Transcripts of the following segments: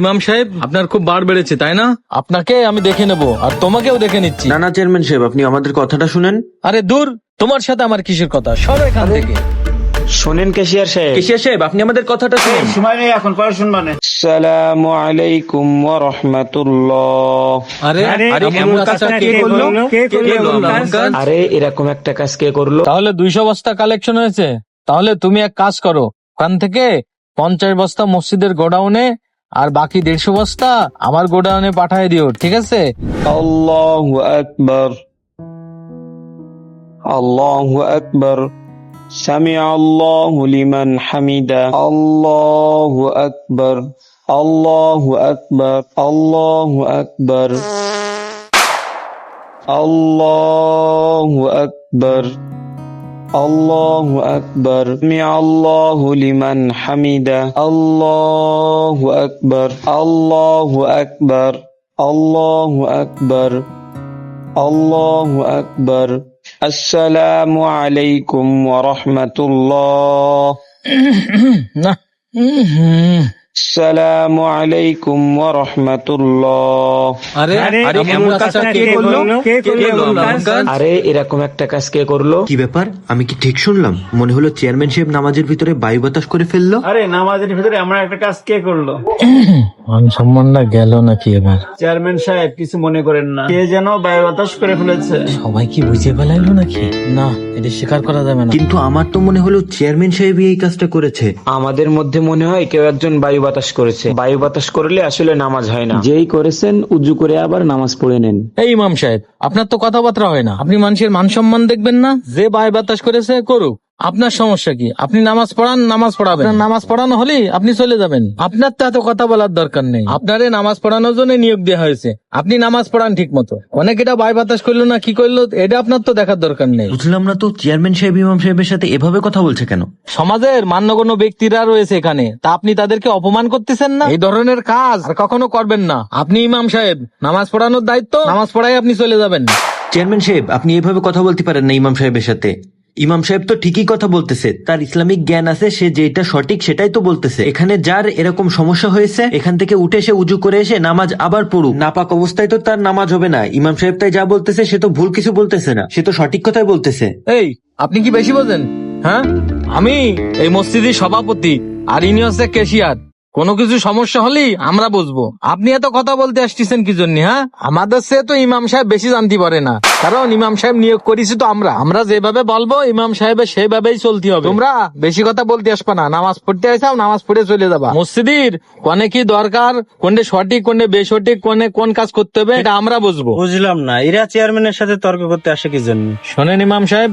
ইমাম সাহেব, আপনার খুব বার বেড়েছে তাই না? আপনাকে আমি দেখে নেব আর তোমাকেও দেখে নিচ্ছি। না না চেয়ারম্যান সাহেব, আপনি আমাদের কথাটা শুনেন। আরে দূর, তোমার সাথে আমার কিসের কথা, সরো এখান থেকে। শোনেন ক্যাশিয়ার সাহেব। কেশিয়া সাহেব, আপনি আমাদের কথাটা শুনেন। সময় নেই এখন, পরে শুনবানে। আসসালামু আলাইকুম ওয়া রাহমাতুল্লাহ। আরে আরে, এমন কাজটা কে করলো? কে করলো এমন কাজ? কাজ? আরে এরকম একটা কাজ কে করলো? তাহলে 200 বস্তা কালেকশন হয়েছে। তাহলে তুমি এক কাজ করো, ওখান থেকে 50 বস্তা মসজিদের গোডাউনে আর বাকি 150 বস্তা আমার গোডাউনে পাঠিয়ে দিও, ঠিক আছে? আল্লাহু আকবার, আল্লাহু আকবার, সামিআ আল্লাহু লিমান হামিদা, আল্লাহু আকবার, আল্লাহু আকবার, আল্লাহু আকবার, আল্লাহু আকবার, আল্লাহু আকবার, সামিআ আল্লাহু লিমান হামিদা, আল্লাহু আকবার, আল্লাহু আকবার, আল্লাহু আকবার, আল্লাহু আকবার। আসসালামু আলাইকুম ওয়া রাহমাতুল্লাহ। না, আসসালামু আলাইকুম ওয়া রাহমাতুল্লাহ। আরে আরে, এমন কাজটা কে করলো? কে করলো এমন কাজ? কাজ? আরে এরকম একটা কাজ কে করলো? কি ব্যাপার, আমি কি ঠিক শুনলাম? মনে হলো চেয়ারম্যান সাহেব নামাজের ভিতরে বায়ু বাতাস করে ফেললো। আরে নামাজের ভিতরে এমন একটা কাজ কে করলো? মান সম্মানটা গেল নাকি এবার? চেয়ারম্যান সাহেব কিছু মনে করেন না, কে যেন বায়ু বাতাস করে ফেলেছে। সবাই কি বুঝে ফেলাইলো নাকি? না, এটা স্বীকার করা যাবে না। কিন্তু আমার তো মনে হলো চেয়ারম্যান সাহেবই এই কাজটা করেছে। আমাদের মধ্যে মনে হয় কেউ একজন বায়ু বাতাস করেছে। বায়ু বাতাস করলে আসলে নামাজ হয় না। যেই করেছেন উজু করে আবার নামাজ পড়ে নেন। এই ইমাম সাহেব, আপনার তো কথাবার্তা হয় না। আপনি মানুষের মান সম্মান দেখবেন না? যে বায় বাতাস করেছে করুক, আপনার সমস্যা কি? আপনি নামাজ পড়ান, নামাজ পড়াবেন। আপনার নামাজ পড়ানো হলেই আপনি চলে যাবেন। আপনার তো এত কথা বলার দরকার নেই। আপনারে নামাজ পড়ানোর জন্য নিয়োগ দেওয়া হয়েছে, আপনি নামাজ পড়ান ঠিক মতো। অনেক এটা বায় বাতাস করলো না কি করলো, এটা আপনার তো দেখার দরকার নেই। বুঝলাম না তো, চেয়ারম্যান সাহেব ইমাম সাহেবের সাথে এভাবে কথা বলছে কেন? সমাজের মান্যগণ্য ব্যক্তিরা রয়েছে এখানে, তা আপনি তাদেরকে অপমান করতেছেন না? এই ধরনের কাজ আর কখনো করবেন না। আপনি ইমাম সাহেব, নামাজ পড়ানোর দায়িত্ব, নামাজ পড়াই আপনি চলে যাবেন। চেয়ারম্যান সাহেব, আপনি এভাবে কথা বলতে পারেন না ইমাম সাহেবের সাথে। ইমাম সাহেব তো ঠিকই কথা বলতেছে, তার ইসলামিক জ্ঞান আছে, সে যেটা সঠিক সেটাই তো বলতেছে। এখানে যার এরকম সমস্যা হয়েছে, এখান থেকে উঠে এসে উজু করে এসে নামাজ আবার পড়ুক। নাপাক অবস্থায় তো তার নামাজ হবে না। ইমাম সাহেব তাই যা বলতেছে সে তো ভুল কিছু বলতেছে না, সে তো সঠিক কথাই বলতেছে। এই, আপনি কি বেশি বোঝেন? হ্যাঁ, আমি এই মসজিদের সভাপতি আর ইনি হচ্ছে ক্যাশিয়ার। কোনো কিছু সমস্যা হলেই আমরা বুঝবো। আপনি এত কথা বলতে আসতেছেন কি জন্য? হ্যাঁ, আমাদের সে তো ইমাম সাহেব বেশি জানতে পারে না, কারণ ইমাম সাহেব নিয়োগ করেছি তো আমরা যেভাবে বলবো ইমাম সাহেবের সেইভাবেই চলতে হবে। তোমরা বেশি কথা বলতে আসবে না। নামাজ পড়তে আইসাও, নামাজ পড়ে চলে যাবা। মসজিদের কোনে কি দরকার, কোনটা সঠিক কোনটা বেসঠিক, কোন কাজ করতে হবে, এটা আমরা বুঝবো। বুঝলাম না, এরা চেয়ারম্যানের সাথে তর্ক করতে আসে কি জন্য? শোনেন ইমাম সাহেব,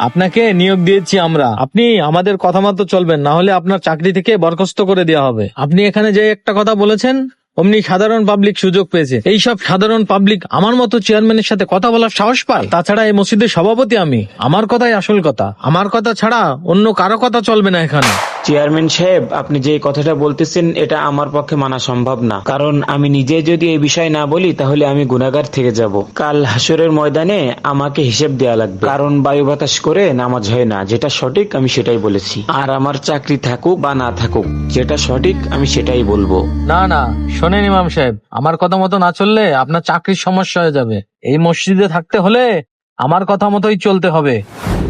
আপনাকে নিয়োগ দিয়েছি আমরা, আপনি আমাদের কথা মতো চলবেন, না হলে আপনার চাকরি থেকে বরখাস্ত করে দেওয়া হবে। আপনি এখানে যে একটা কথা বলেছেন, অমনি সাধারণ পাবলিক সুযোগ পেয়েছে। এইসব সাধারণ পাবলিক আমার মতো চেয়ারম্যানের সাথে কথা বলার সাহস পায়? তাছাড়া এই মসজিদের সভাপতি আমি, আমার কথাই আসল কথা। আমার কথা ছাড়া অন্য কারো কথা চলবে না এখানে। চেয়ারম্যান সাহেব, আপনি যে কথাটা বলতেছেন এটা আমার পক্ষে মানা সম্ভব না। কারণ আমি নিজে যদি এই বিষয় না বলি তাহলে আমি গুনাহগার থেকে যাব। কাল হাসরের ময়দানে আমাকে হিসেব দেয়া লাগবে। কারণ বায়ু বাতাস করে নামাজ হয় না, যেটা সঠিক আমি সেটাই বলেছি। আর আমার চাকরি থাকুক বা না থাকুক, যেটা সঠিক আমি সেটাই বলবো। না না, শোনেন ইমাম সাহেব, আমার কথা মতো না চললে আপনার চাকরির সমস্যা হয়ে যাবে। এই মসজিদে থাকতে হলে আমার কথা মতোই চলতে হবে,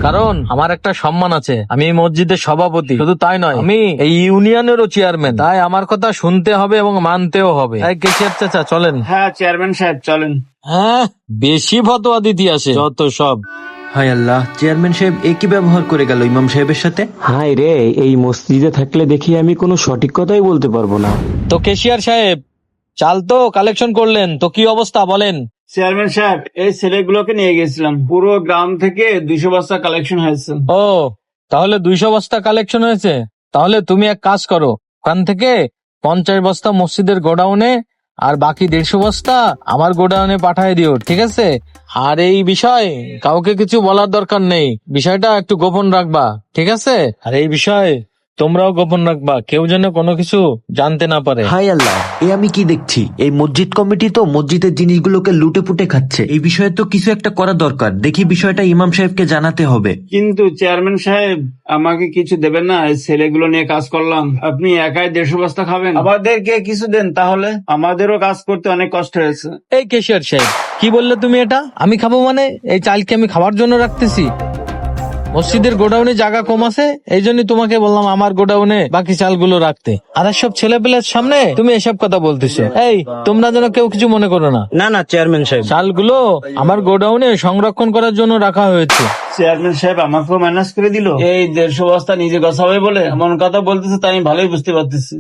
কারণ আমার একটা সম্মান আছে। আমি এই মসজিদের সভাপতি, শুধু তাই নয়, আমি এই ইউনিয়নেরও চেয়ারম্যান। তাই আমার কথা শুনতে হবে এবং মানতেও হবে। তাই কেশিয়ার চাচা চলেন। হ্যাঁ চেয়ারম্যান সাহেব চলেন। হ্যাঁ, বেশি ফতোয়া দিতে আসে যত সব। হায় আল্লাহ, চেয়ারম্যান সাহেব একই ব্যবহার করে গেল ইমাম সাহেবের সাথে। হায় রে, এই মসজিদে থাকলে দেখি আমি কোনো সঠিক কথাই বলতে পারবো না। তো কেশিয়ার সাহেব, চাল তো কালেকশন করলেন, তো কি অবস্থা বলেন? চেয়ারম্যান সাহেব, এই ছেলেগুলোকে নিয়ে গেছিলাম, পুরো গ্রাম থেকে 200 বস্তা কালেকশন হয়েছে। ও, তাহলে 200 বস্তা কালেকশন হয়েছে। তাহলে তুমি এক কাজ করো, ওখান থেকে 50 বস্তা মসজিদের গোডাউনে আর বাকি 150 বস্তা আমার গোডাউনে পাঠিয়ে দিও, ঠিক আছে? আর এই বিষয় কাউকে কিছু বলার দরকার নেই, বিষয়টা একটু গোপন রাখবা, ঠিক আছে? আর এই বিষয়ে তোমরাও গোপন রাখবা, কেউ যেন কোনো কিছু জানতে না পারে। হাই আল্লাহ, এ আমি কি দেখছি? এই মসজিদ কমিটি তো মসজিদের জিনিসগুলোকে লুটে পুটে খাচ্ছে। এই বিষয়ে তো কিছু একটা করা দরকার। দেখি বিষয়টা ইমাম সাহেবকে জানাতে হবে। কিন্তু চেয়ারম্যান সাহেব, আমাকে কিছু দেবেন না? এই ছেলেগুলো নিয়ে কাজ করলাম, আপনি একাই 150 বস্তা খাবেন? আমাদেরকে কিছু দেন তাহলে, আমাদেরও কাজ করতে অনেক কষ্ট হয়েছে। এই কেশিয়ার সাহেব, কি বললে তুমি এটা? আমি খাবো মানে? এই চালকে আমি খাবার জন্য রাখতেছি? মসজিদের গোডাউনে জায়গা কম আছে, এই জন্য তোমাকে বললাম আমার গোডাউনে বাকি চালগুলো রাখতে। আর সব ছেলেপেলের সামনে তুমি এসব কথা বলতেছো। এই, তোমরা যেন কেউ কিছু মনে করো না। না না চেয়ারম্যান সাহেব, চালগুলো আমার গোডাউনে সংরক্ষণ করার জন্য রাখা হয়েছে। চেয়ারম্যান সাহেব আমাকেও ম্যানেজ করে দিল। এই 150 বস্তা নিজে গছাবে বলে এমন কথা বলতেছে, তাই আমি ভালোই বুঝতে পারতেছি।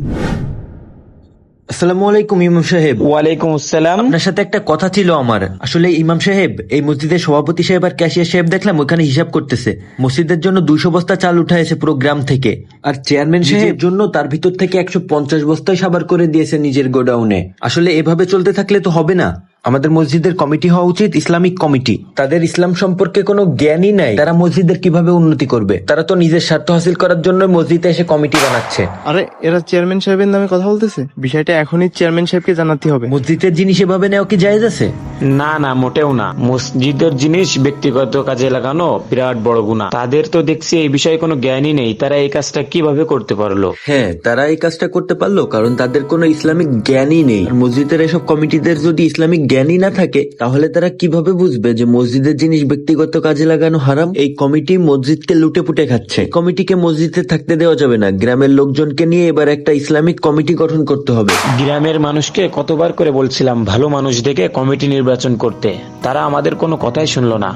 আসসালামু আলাইকুম ইমাম সাহেব। ওয়ালাইকুম আসসালাম। আপনার সাথে একটা কথা ছিল আমার। আসলে ইমাম সাহেব, এই মসজিদের সভাপতি সাহেব আর ক্যাশিয়ার সাহেব দেখলাম ওখানে হিসাব করতেছে। মসজিদের জন্য 200 বস্তা চাল উঠাইছে পুরো গ্রাম থেকে, আর চেয়ারম্যান সাহেব জন্য তার ভিতর থেকে 150 বস্তায় সাবার করে দিয়েছে নিজের গোডাউনে। আসলে এভাবে চলতে থাকলে তো হবে না। আমাদের মসজিদের কমিটি হওয়া উচিত ইসলামিক কমিটি। তাদের ইসলাম সম্পর্কে কোনো জ্ঞানই নাই, তারা মসজিদের কিভাবে উন্নতি করবে? তারা তো নিজের স্বার্থ হাসিল করার জন্য মসজিদে এসে কমিটি বানাচ্ছে। আরে এরা চেয়ারম্যান সাহেবের নামে কথা বলতেছে, বিষয়টা এখনই চেয়ারম্যান সাহেবকে জানাতে হবে। মসজিদের জিনিস এভাবে নেওয়া কি জায়েজ আছে? না না, মোটেও না। মসজিদের জিনিস ব্যক্তিগত কাজে লাগানো বিরাট বড় গুনাহ। তাদের তো দেখছি এই বিষয়ে কোনো জ্ঞানই নেই, তারা এই কাজটা কিভাবে করতে পারলো? হ্যাঁ, তারা এই কাজটা করতে পারলো কারণ তাদের কোনো ইসলামিক জ্ঞানই নেই। আর মসজিদের এসব কমিটিদের যদি ইসলামিক জ্ঞানই না থাকে, তাহলে তারা কিভাবে বুঝবে যে মসজিদের জিনিস ব্যক্তিগত কাজে লাগানো হারাম? এই কমিটি মসজিদকে লুটে পুটে খাচ্ছে। কমিটিকে মসজিদে থাকতে দেওয়া যাবে না। গ্রামের লোকজনকে নিয়ে এবার একটা ইসলামিক কমিটি গঠন করতে হবে। গ্রামের মানুষকে কতবার করে বলছিলাম ভালো মানুষ দেখে কমিটি নির্বাচন করতে, তারা আমাদের কোনো কথাই শুনলো না।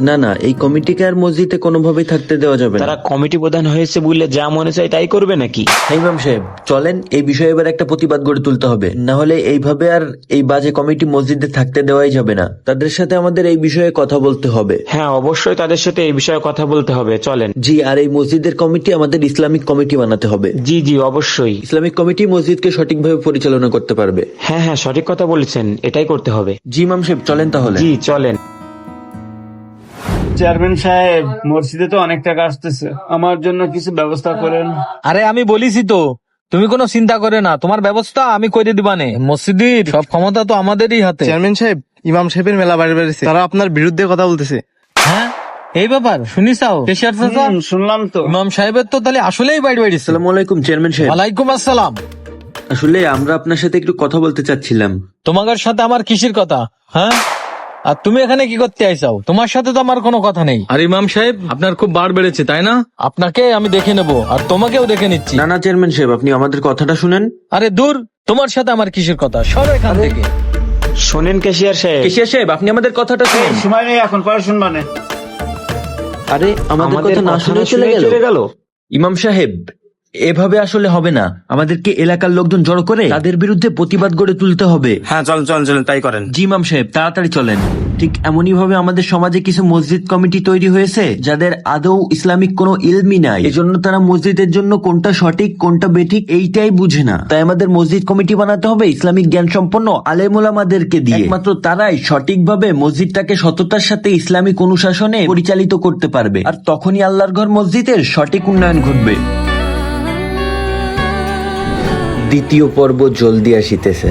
না না, এই কমিটিকে আর মসজিদে কোনোভাবেই থাকতে দেওয়া যাবে না। তারা কমিটি প্রধান হয়েছে বললে যা মনে চায় তাই করবে নাকি? হ্যাঁ ইমাম সাহেব, চলেন এই বিষয়ে এবার একটা প্রতিবাদ গড়ে তুলতে হবে। না হলে এইভাবে আর এই বাজে কমিটি মসজিদে থাকতে দেওয়াই যাবে না। তাদের সাথে আমাদের এই বিষয়ে কথা বলতে হবে। হ্যাঁ, অবশ্যই তাদের সাথে এই বিষয়ে কথা বলতে হবে, চলেন। জি, আর এই মসজিদের কমিটি আমাদের ইসলামিক কমিটি বানাতে হবে। জি জি, অবশ্যই। ইসলামিক কমিটি মসজিদকে সঠিকভাবে পরিচালনা করতে পারবে। হ্যাঁ হ্যাঁ, সঠিক কথা বলেছেন, এটাই করতে হবে। জি ইমাম সাহেব, চলেন তাহলে। জি চলেন। চেয়ারম্যান সাহেব, মসজিদে তো অনেক টাকা আসতেছে, আমার জন্য কিছু ব্যবস্থা করেন। আরে আমি বলিছি তো, তুমি কোনো চিন্তা করে না, তোমার ব্যবস্থা আমি করে দিবানে। মসজিদের সব ক্ষমতা তো আমাদেরই হাতে। চেয়ারম্যান সাহেব, ইমাম সাহেবের মেলা বাইরে বেড়েছে, তারা আপনার বিরুদ্ধে কথা বলতেছে। হ্যাঁ, এই ব্যাপার শুনিসাও কেশিয়ার চাচা? শুনলাম তো। ইমাম সাহেবের তো তাহলে আসলেই বাইরে বাইরে। আসসালামু আলাইকুম চেয়ারম্যান সাহেব। ওয়ালাইকুম আসসালাম। আসলে আমরা আপনার সাথে একটু কথা বলতে চাচ্ছিলাম। তোমার সাথে আমার কিসের কথা? হ্যাঁ, আর তুমি এখানে কি করতে আইসাও? তোমার সাথে তো আমার কোনো কথা নেই। আর ইমাম সাহেব, আপনার খুব বার বেড়েছে তাই না? আপনাকে আমি দেখে নেব, আর তোমাকেও দেখে নিচ্ছি। না না চেয়ারম্যান সাহেব, আপনি আমাদের কথাটা শুনেন। আরে দূর, তোমার সাথে আমার কিসের কথা? সরো এখান থেকে। শোনেন কেশিয়ার সাহেব, কেশিয়ার সাহেব, আপনি আমাদের কথাটা শুনেন। সময় নেই এখন, পরে শুনবানে। আরে আমাদের কথা না শুনে চলে গেল। ইমাম সাহেব, এভাবে আসলে হবে না। আমাদেরকে এলাকার লোকজন জড়ো করে তাদের বিরুদ্ধে প্রতিবাদ গড়ে তুলতে হবে। হ্যাঁ চলেন চলেন চলেন, তাই করেন। জি ইমাম সাহেব, তাড়াতাড়ি চলেন। ঠিক এমনই ভাবে আমাদের সমাজে কিছু মসজিদ কমিটি তৈরি হয়েছে যাদের আদৌ ইসলামিক কোনো ইলমি নাই। এজন্য তারা মসজিদের জন্য কোনটা সঠিক কোনটা বেঠিক এইটাই বুঝে না। তাই আমাদের মসজিদ কমিটি বানাতে হবে ইসলামিক জ্ঞান সম্পন্ন আলেম ওলামাদেরকে দিয়ে। একমাত্র তারাই সঠিকভাবে মসজিদটাকে সততার সাথে ইসলামিক অনুশাসনে পরিচালিত করতে পারবে। আর তখনই আল্লাহর ঘর মসজিদের সঠিক উন্নয়ন ঘটবে। দ্বিতীয় পর্ব জলদি আসিতেছে।